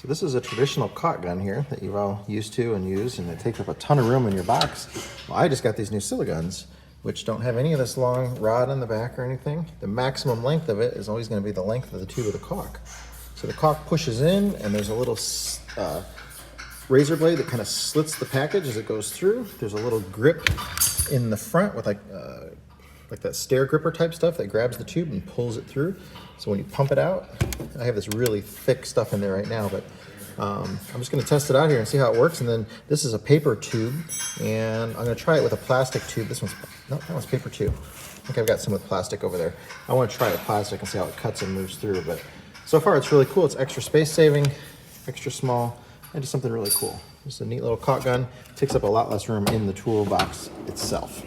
So this is a traditional caulk gun here that you've all used to and use, and it takes up a ton of room in your box. Well, I just got these new Guns, which don't have any of this long rod in the back or anything. The maximum length of it is always going to be the length of the tube of the caulk. So the caulk pushes in, and there's a little razor blade that kind of slits the package as it goes through. There's a little grip in the front with like that stair gripper type stuff that grabs the tube and pulls it through. So when you pump it out, I have this really thick stuff in there right now, but I'm just going to test it out here and see how it works. And then this is a paper tube, and I'm going to try it with a plastic tube. This one's, no, that one's paper too. I think I've got some with plastic over there. I want to try it with plastic and see how it cuts and moves through. But so far it's really cool. It's extra space saving, extra small, and just something really cool. It's a neat little caulk gun. It takes up a lot less room in the toolbox itself.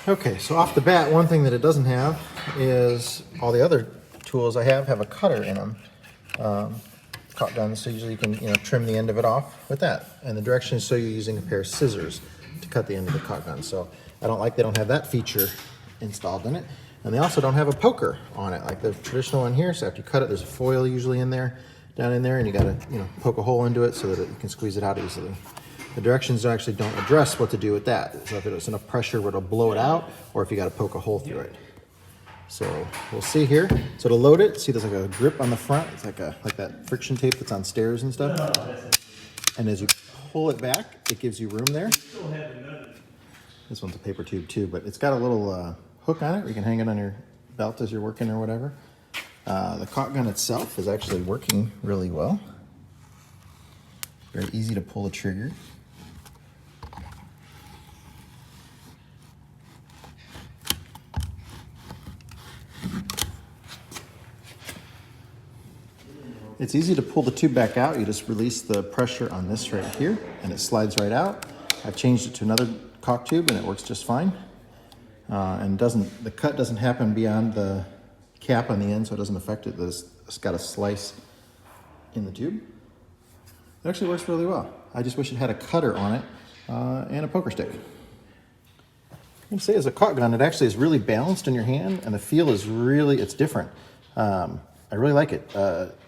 Okay, so off the bat, one thing that it doesn't have is all the other tools I have a cutter in them. Caulk guns, so usually you can trim the end of it off with that. And the directions show you using a pair of scissors to cut the end of the caulk gun. So I don't like they don't have that feature installed in it. And they also don't have a poker on it like the traditional one here. So after you cut it, there's a foil usually in there, down in there, and you gotta poke a hole into it so that you can squeeze it out easily. The directions actually don't address what to do with that. So if it's enough pressure where it'll blow it out, or if you got to poke a hole through it. So we'll see here. So to load it, see there's like a grip on the front. It's like that friction tape that's on stairs and stuff. And as you pull it back, it gives you room there. This one's a paper tube too, but it's got a little hook on it where you can hang it on your belt as you're working or whatever. The caulk gun itself is actually working really well. Very easy to pull the trigger. It's easy to pull the tube back out. You just release the pressure on this right here and it slides right out. I've changed it to another caulk tube and it works just fine. And the cut doesn't happen beyond the cap on the end, so it doesn't affect it. It's got a slice in the tube. It actually works really well. I just wish it had a cutter on it and a poker stick. I can say as a caulk gun, it actually is really balanced in your hand, and the feel is it's different. I really like it.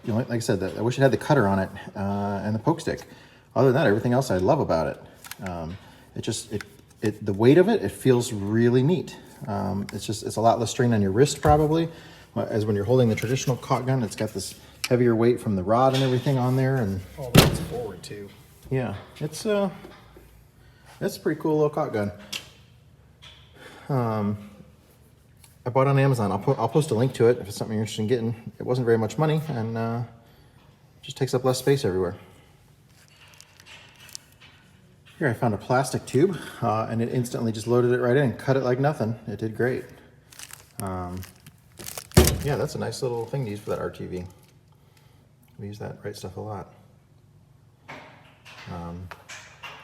Like I said, I wish it had the cutter on it and the poke stick. Other than that, everything else I love about it. The weight of it, it feels really neat. It's a lot less strain on your wrist probably, as when you're holding the traditional caulk gun. It's got this heavier weight from the rod and everything on there, and all the way forward too. Yeah, it's a pretty cool little caulk gun. I bought it on Amazon. I'll post a link to it if it's something you're interested in getting. It wasn't very much money, and just takes up less space everywhere. Here I found a plastic tube, and it instantly just loaded it right in, cut it like nothing. It did great. Yeah, that's a nice little thing to use for that RTV. We use that right stuff a lot.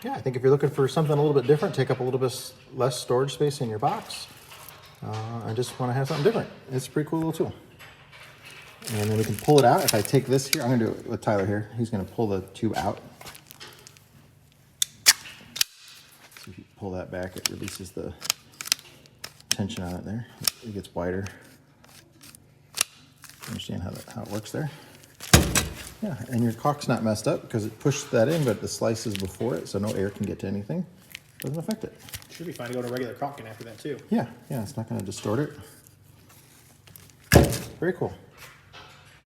Yeah, I think if you're looking for something a little bit different, take up a little bit less storage space in your box, I just want to have something different. It's a pretty cool little tool. And then we can pull it out. If I take this here, I'm going to do it with Tyler here. He's going to pull the tube out. So if you pull that back, it releases the tension on it there. It gets wider. Understand how it works there? Yeah, and your caulk's not messed up because it pushed that in, but the slice is before it, so no air can get to anything. Doesn't affect it. Should be fine to go to regular caulking after that too. Yeah, it's not going to distort it. Very cool.